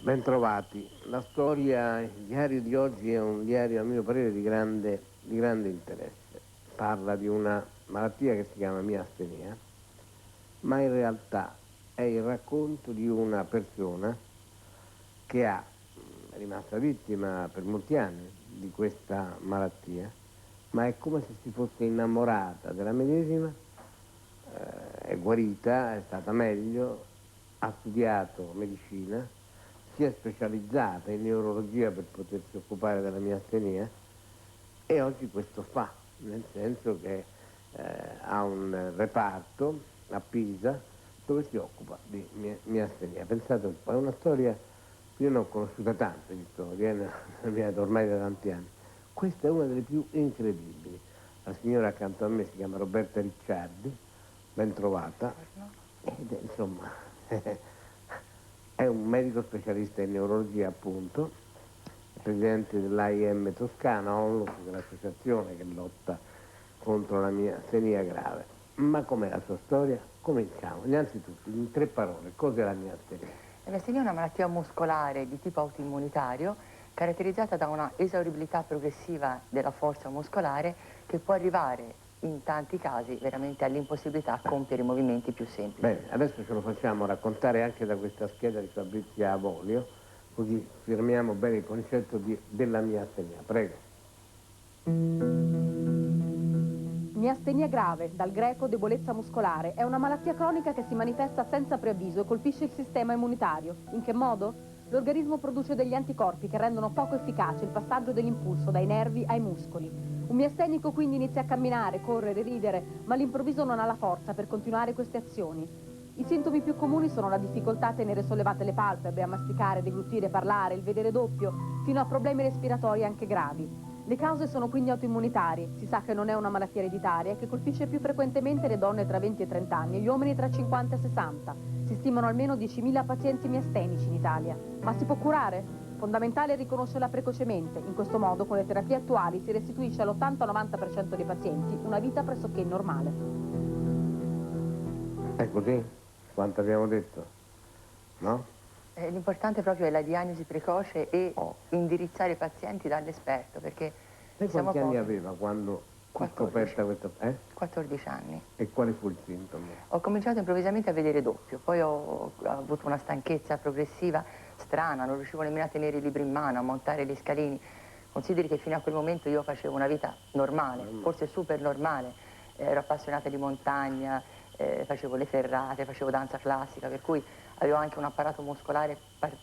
Bentrovati. La storia, il diario di oggi è un diario, a mio parere, di grande interesse. Parla di una malattia che si chiama miastenia, ma in realtà è il racconto di una persona che è rimasta vittima per molti anni di questa malattia, ma è come se si fosse innamorata della medesima, è guarita, è stata meglio, ha studiato medicina, si è specializzata in neurologia per potersi occupare della miastenia e oggi questo fa, nel senso che ha un reparto a Pisa dove si occupa di miastenia. Pensate un po', è una storia, io ne ho conosciuta tante di storie, nella mia vita ormai da tanti anni. Questa è una delle più incredibili. La signora accanto a me si chiama Roberta Ricciardi, ben trovata, ed è, insomma, è un medico specialista in neurologia, appunto, presidente dell'AIM Toscana, ONLUS, dell'associazione che lotta contro la miastenia grave. Ma com'è la sua storia? Cominciamo. Innanzitutto, in 3 parole, cos'è la miastenia? La miastenia è una malattia muscolare di tipo autoimmunitario caratterizzata da una esauribilità progressiva della forza muscolare che può arrivare in tanti casi veramente all'impossibilità a compiere i movimenti più semplici. Bene, adesso ce lo facciamo raccontare anche da questa scheda di Fabrizia Avolio, così firmiamo bene il concetto della miastenia. Prego. Miastenia grave, dal greco debolezza muscolare, è una malattia cronica che si manifesta senza preavviso e colpisce il sistema immunitario. In che modo? L'organismo produce degli anticorpi che rendono poco efficace il passaggio dell'impulso dai nervi ai muscoli. Un miastenico quindi inizia a camminare, correre, ridere, ma all'improvviso non ha la forza per continuare queste azioni. I sintomi più comuni sono la difficoltà a tenere sollevate le palpebre, a masticare, deglutire, parlare, il vedere doppio, fino a problemi respiratori anche gravi. Le cause sono quindi autoimmunitarie. Si sa che non è una malattia ereditaria e che colpisce più frequentemente le donne tra 20 e 30 anni e gli uomini tra 50 e 60. Si stimano almeno 10.000 pazienti miastenici in Italia. Ma si può curare? Fondamentale riconoscerla precocemente. In questo modo, con le terapie attuali, si restituisce all'80-90% dei pazienti una vita pressoché normale. È così? Quanto abbiamo detto? No? L'importante proprio è la diagnosi precoce e indirizzare i pazienti dall'esperto, perché Lei siamo quanti anni pochi. aveva quando fu 14. scoperta questa... 14 anni. E quale fu il sintomo? Ho cominciato improvvisamente a vedere doppio, poi ho avuto una stanchezza progressiva strana, non riuscivo nemmeno a tenere i libri in mano, a montare gli scalini. Consideri che fino a quel momento io facevo una vita normale, forse super normale, ero appassionata di montagna, facevo le ferrate, facevo danza classica, per cui avevo anche un apparato muscolare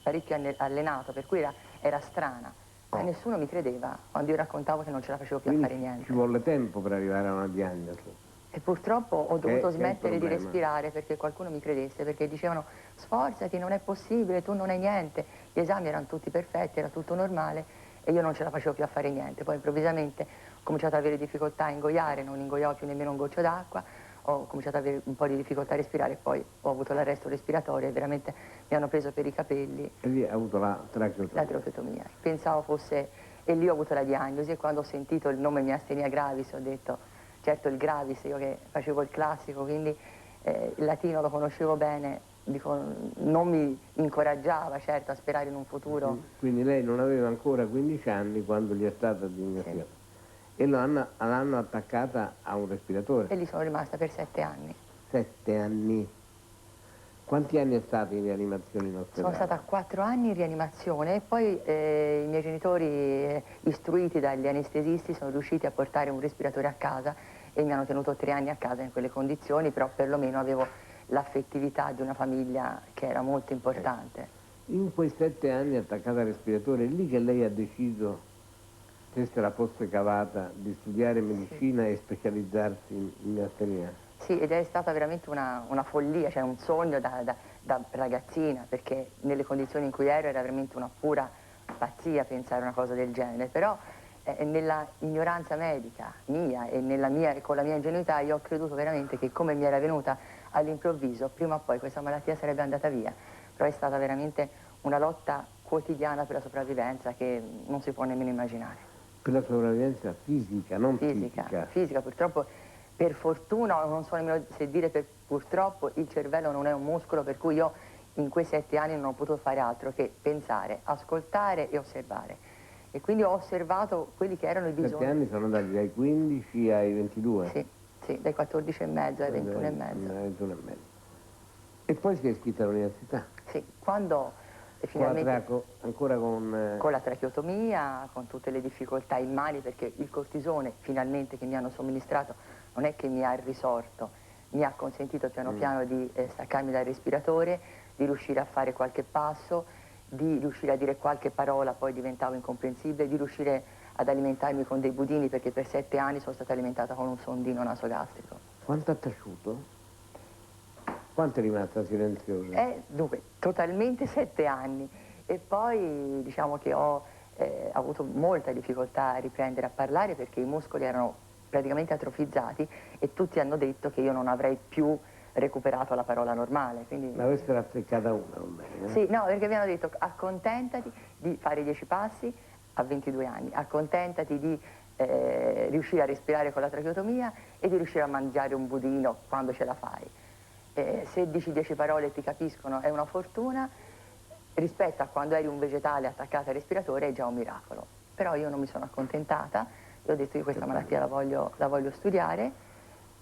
parecchio allenato, per cui era strana. Ma nessuno mi credeva quando io raccontavo che non ce la facevo più a Quindi fare niente. ci volle tempo per arrivare a una diagnosi. E purtroppo ho dovuto Che è il smettere di problema. respirare perché qualcuno mi credesse, perché dicevano sforzati, non è possibile, tu non hai niente. Gli esami erano tutti perfetti, era tutto normale e io non ce la facevo più a fare niente. Poi improvvisamente ho cominciato ad avere difficoltà a ingoiare, non ingoiavo più nemmeno un goccio d'acqua, ho cominciato ad avere un po' di difficoltà a respirare e poi ho avuto l'arresto respiratorio e veramente mi hanno preso per i capelli. E lì ha avuto la tracheotomia. La tracheotomia. Pensavo fosse... E lì ho avuto la diagnosi e quando ho sentito il nome miastenia gravis ho detto, certo il gravis, io che facevo il classico, quindi il latino lo conoscevo bene, dico, non mi incoraggiava certo a sperare in un futuro. Quindi lei non aveva ancora 15 anni quando gli è stata diagnosticata. Sì. E l'hanno attaccata a un respiratore. E lì sono rimasta per 7 anni. 7 anni. Quanti anni è stata in rianimazione in ospedale? Sono stata 4 anni in rianimazione e poi i miei genitori, istruiti dagli anestesisti, sono riusciti a portare un respiratore a casa e mi hanno tenuto 3 anni a casa in quelle condizioni, però perlomeno avevo l'affettività di una famiglia che era molto importante. In quei 7 anni attaccata al respiratore, è lì che lei ha deciso, se se la fosse cavata, di studiare medicina e specializzarsi in miastenia? Sì, ed è stata veramente una follia, cioè un sogno da ragazzina, perché nelle condizioni in cui ero era veramente una pura pazzia pensare una cosa del genere, però nella ignoranza medica mia e con la mia ingenuità io ho creduto veramente che come mi era venuta all'improvviso, prima o poi questa malattia sarebbe andata via, però è stata veramente una lotta quotidiana per la sopravvivenza che non si può nemmeno immaginare. Per la sopravvivenza fisica, non Fisica, psichica. purtroppo, per fortuna, non so nemmeno se dire per purtroppo, il cervello non è un muscolo, per cui io in quei 7 anni non ho potuto fare altro che pensare, ascoltare e osservare. E quindi ho osservato quelli che erano i 7 bisogni. anni sono andati dai 15 ai 22? Sì, sì, dai 14 e mezzo ai 21 e mezzo. 21 e mezzo. E poi si è iscritta all'università? Sì, quando finalmente Ancora con... con la tracheotomia, con tutte le difficoltà immani, perché il cortisone finalmente che mi hanno somministrato non è che mi ha risorto, mi ha consentito piano piano di staccarmi dal respiratore, di riuscire a fare qualche passo, di riuscire a dire qualche parola, poi diventavo incomprensibile, di riuscire ad alimentarmi con dei budini, perché per 7 anni sono stata alimentata con un sondino nasogastrico. Quanto ha taciuto? Quanto è rimasta silenziosa? Dunque, totalmente 7 anni. E poi diciamo che ho avuto molta difficoltà a riprendere a parlare perché i muscoli erano praticamente atrofizzati e tutti hanno detto che io non avrei più recuperato la parola normale. Quindi... L'avesse raffreccata una, non bene. Sì, no, perché mi hanno detto accontentati di fare 10 passi a 22 anni, accontentati di riuscire a respirare con la tracheotomia e di riuscire a mangiare un budino quando ce la fai. Se dici 10 parole e ti capiscono è una fortuna, rispetto a quando eri un vegetale attaccato al respiratore è già un miracolo. Però io non mi sono accontentata e ho detto che questa malattia la voglio studiare.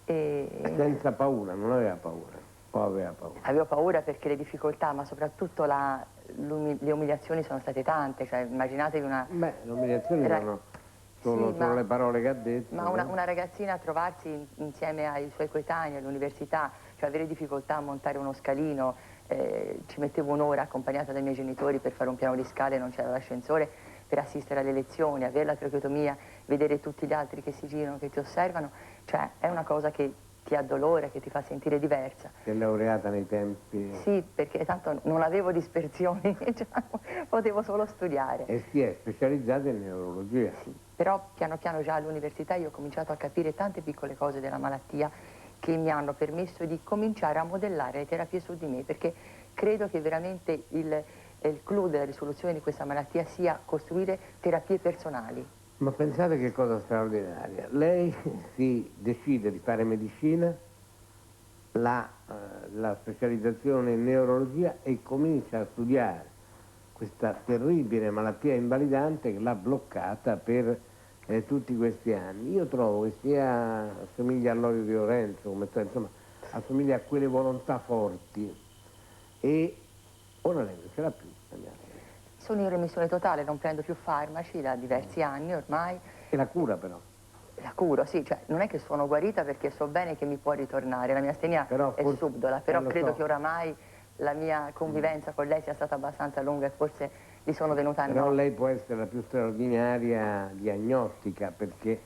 Senza paura, non aveva paura, o aveva paura? Avevo paura perché le difficoltà, ma soprattutto le umiliazioni sono state tante, cioè immaginatevi una... Beh, le umiliazioni sono Sì, le parole che ha detto. ma no? una ragazzina trovarsi insieme ai suoi coetanei all'università, cioè avere difficoltà a montare uno scalino, ci mettevo un'ora accompagnata dai miei genitori per fare un piano di scale, non c'era l'ascensore, per assistere alle lezioni, avere la tracheotomia, vedere tutti gli altri che si girano, che ti osservano, cioè è una cosa che ti addolora, che ti fa sentire diversa. Si è laureata nei tempi... Sì, perché tanto non avevo dispersioni, diciamo, potevo solo studiare. E si è specializzata in neurologia. Sì, però piano piano già all'università io ho cominciato a capire tante piccole cose della malattia che mi hanno permesso di cominciare a modellare le terapie su di me, perché credo che veramente il clou della risoluzione di questa malattia sia costruire terapie personali. Ma pensate che cosa straordinaria. Lei si decide di fare medicina, la specializzazione in neurologia e comincia a studiare questa terribile malattia invalidante che l'ha bloccata per tutti questi anni. Io trovo che assomiglia all'Orio di Lorenzo, insomma, assomiglia a quelle volontà forti e ora lei non ce l'ha più. Sono in remissione totale, non prendo più farmaci da diversi anni ormai. E la cura però? La curo, sì, cioè non è che sono guarita perché so bene che mi può ritornare, la mia astenia è subdola, però credo che oramai la mia convivenza con lei sia stata abbastanza lunga e forse gli sono venuta a Però lei può essere la più straordinaria diagnostica perché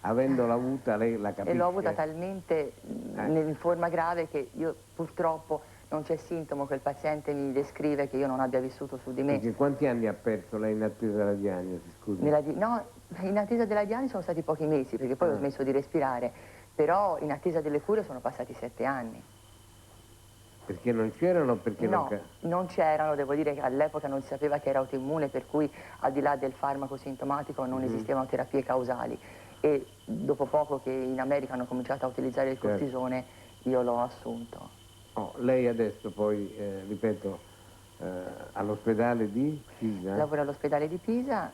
avendola avuta lei la capisce. E l'ho avuta talmente in forma grave che io purtroppo non c'è sintomo che il paziente mi descrive che io non abbia vissuto su di me. Perché quanti anni ha perso lei in attesa della diagnosi, scusi? No, in attesa della diagnosi sono stati pochi mesi perché poi ho smesso di respirare, però in attesa delle cure sono passati 7 anni. Perché non c'erano o perché no, non c'erano, devo dire che all'epoca non si sapeva che era autoimmune, per cui al di là del farmaco sintomatico non esistevano terapie causali e dopo poco che in America hanno cominciato a utilizzare il cortisone io l'ho assunto. Lei adesso poi, ripeto, all'ospedale di Pisa? Lavoro all'ospedale di Pisa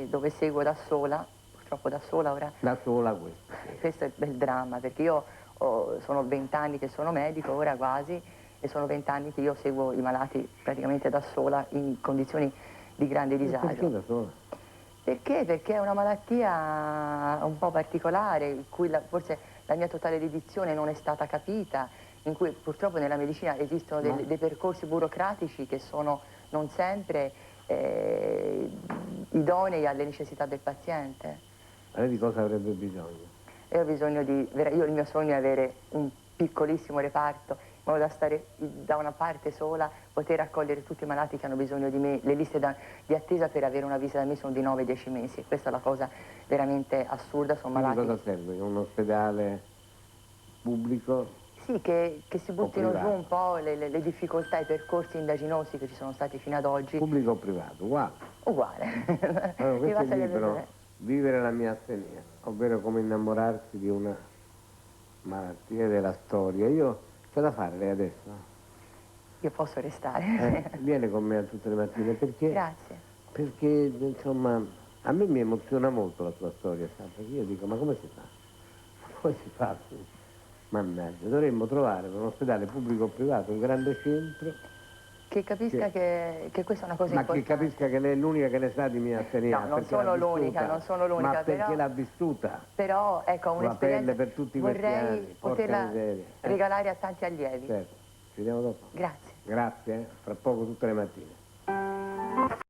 dove seguo da sola, purtroppo da sola ora. Da sola questo? Questo è il bel dramma perché io sono 20 anni che sono medico, ora quasi, e sono 20 anni che io seguo i malati praticamente da sola in condizioni di grande disagio. Perché da sola? Perché? Perché è una malattia un po' particolare, in cui forse la mia totale dedizione non è stata capita, in cui purtroppo nella medicina esistono dei percorsi burocratici che sono non sempre idonei alle necessità del paziente. Ma lei di cosa avrebbe bisogno? Io ho bisogno io il mio sogno è avere un piccolissimo reparto, in modo da stare da una parte sola, poter accogliere tutti i malati che hanno bisogno di me. Le liste di attesa per avere una visita da me sono di 9-10 mesi. Questa è la cosa veramente assurda, sono malati. Quindi cosa serve? Un ospedale pubblico? Sì, che si buttino giù un po' le difficoltà, i percorsi indaginosi che ci sono stati fino ad oggi. Pubblico o privato? Uguale. Uguale. Allora, questo è il libro, Vivere la mia astenia, ovvero come innamorarsi di una malattia della storia. C'ho da fare lei adesso? Io posso restare. Viene con me tutte le mattine perché, Grazie. perché insomma a me mi emoziona molto la tua storia, sa? Perché io dico ma come si fa? Come si fa? Mannaggia, dovremmo trovare per un ospedale pubblico o privato un grande centro Che capisca che questa è una cosa ma importante. che capisca che lei è l'unica che ne sa di miastenia. No, non perché l'ha sono l'unica, vissuta. non sono l'unica, Ma perché però- l'ha vissuta? Però, ecco, Sulla un'esperienza pelle per tutti questi vorrei anni, porca poterla miseria. regalare a tanti allievi. Certo, ci vediamo dopo. Grazie. Grazie, fra poco tutte le mattine.